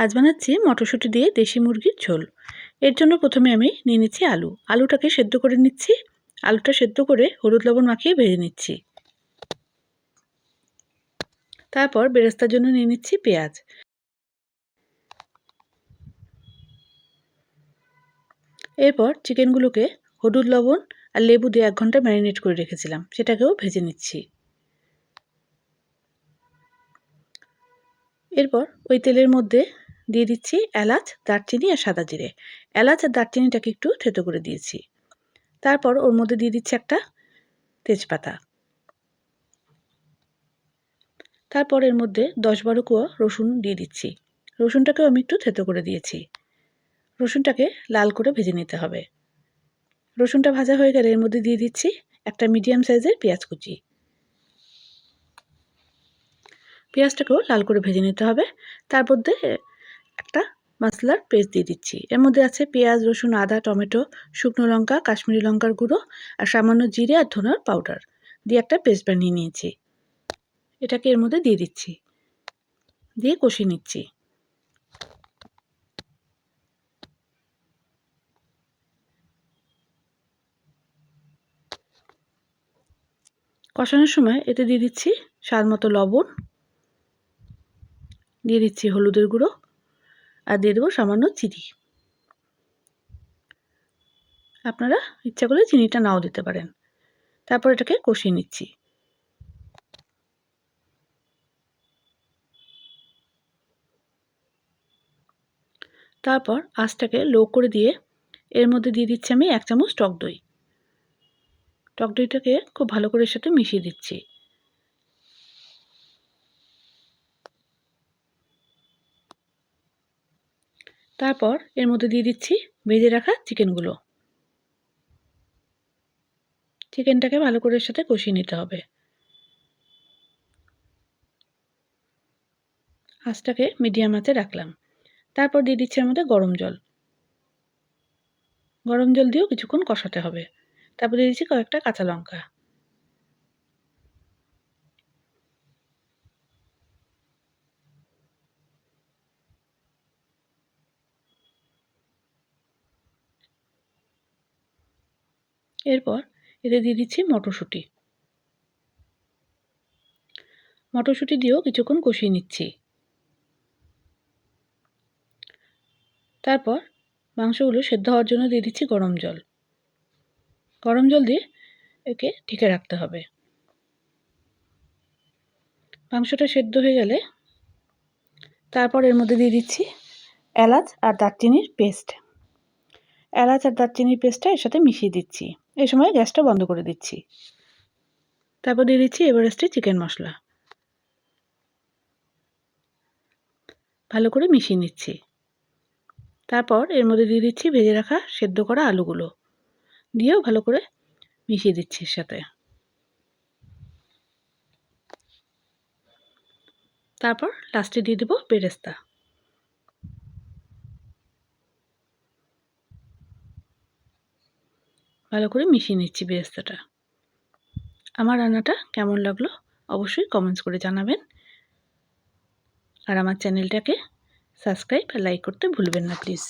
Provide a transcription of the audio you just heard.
আজ বানাচ্ছি মটরশুঁটি দিয়ে দেশি মুরগির ঝোল। এর জন্য প্রথমে আমি নিয়ে নিচ্ছি আলুটাকে সেদ্ধ করে নিচ্ছি। আলুটা সেদ্ধ করে হলুদ লবণ মাখিয়ে ভেজে নিচ্ছি। তারপর বেরেস্তার জন্য নিয়ে নিচ্ছি পেঁয়াজ। এরপর চিকেনগুলোকে হলুদ লবণ আর লেবু দিয়ে 1 ঘন্টা ম্যারিনেট করে রেখেছিলাম, সেটাকেও ভেজে নিচ্ছি। এরপর ওই তেলের মধ্যে দিয়ে দিচ্ছি এলাচ, দারচিনি আর সাদা জিরে। এলাচ আর দারচিনিটাকে একটু থেতো করে দিয়েছি। তারপর ওর মধ্যে দিয়ে দিচ্ছি একটা তেজপাতা। তারপর এর মধ্যে 10-12 কোয়া রসুন দিয়ে দিচ্ছি। রসুনটাকেও আমি একটু থেতো করে দিয়েছি। রসুনটাকে লাল করে ভেজে নিতে হবে। রসুনটা ভাজা হয়ে গেলে এর মধ্যে দিয়ে দিচ্ছি একটা মিডিয়াম সাইজের পেঁয়াজ কুচি। পেঁয়াজটাকেও লাল করে ভেজে নিতে হবে। তার মধ্যে একটা মশলার পেস্ট দিয়ে দিচ্ছি। এর মধ্যে আছে পেঁয়াজ, রসুন, আদা, টমেটো, শুকনো লঙ্কা, কাশ্মীরি লঙ্কার গুঁড়ো আর সামান্য জিরে আর ধনের পাউডার দিয়ে একটা পেস্ট বানিয়ে নিয়েছি। এটাকে এর মধ্যে দিয়ে দিচ্ছি, দিয়ে কষিয়ে নিচ্ছি। কষানোর সময় এতে দিয়ে দিচ্ছি স্বাদ মতো লবণ, দিয়ে দিচ্ছি হলুদের গুঁড়ো আর দিয়ে দেবো সামান্য চিনি। আপনারা ইচ্ছা করলে চিনিটা নাও দিতে পারেন। তারপর এটাকে কষিয়ে নিচ্ছি। তারপর আঁচটাকে লো করে দিয়ে এর মধ্যে দিয়ে দিচ্ছি আমি 1 চামচ টক দই। টক দইটাকে খুব ভালো করে এর সাথে মিশিয়ে দিচ্ছি। তারপর এর মধ্যে দিয়ে দিচ্ছি ভেজে রাখা চিকেনগুলো। চিকেনটাকে ভালো করে এর সাথে কষিয়ে নিতে হবে। আঁচটাকে মিডিয়াম আঁচে রাখলাম। তারপর দিয়ে দিচ্ছি এর মধ্যে গরম জল। গরম জল দিয়েও কিছুক্ষণ কষাতে হবে। তারপর দিয়ে দিচ্ছি কয়েকটা কাঁচা লঙ্কা। এরপর এতে দিয়ে দিচ্ছি মটরশুঁটি। মটরশুঁটি দিয়েও কিছুক্ষণ কষিয়ে নিচ্ছি। তারপর মাংসগুলো সেদ্ধ হওয়ার জন্য দিয়ে দিচ্ছি গরম জল। গরম জল দিয়ে একে ঢেকে রাখতে হবে। মাংসটা সেদ্ধ হয়ে গেলে তারপর এর মধ্যে দিয়ে দিচ্ছি এলাচ আর দারচিনির পেস্ট। এলাচ আর দারচিনির পেস্টটা এর সাথে মিশিয়ে দিচ্ছি। এই সময় গ্যাসটা বন্ধ করে দিচ্ছি। তারপর দিয়ে দিচ্ছি এভারেস্টের চিকেন মশলা। ভালো করে মিশিয়ে নিচ্ছি। তারপর এর মধ্যে দিয়ে দিচ্ছি ভেজে রাখা সেদ্ধ করা আলুগুলো, দিয়েও ভালো করে মিশিয়ে দিচ্ছি এর সাথে। তারপর লাস্টে দিয়ে দেবো বেরেস্তা। ভালো করে মিশিয়ে নিচ্ছি বেরেস্তাটা। আমার রান্নাটা কেমন লাগলো অবশ্যই কমেন্টস করে জানাবেন। আর আমার চ্যানেলটাকে সাবস্ক্রাইব আর লাইক করতে ভুলবেন না প্লিজ।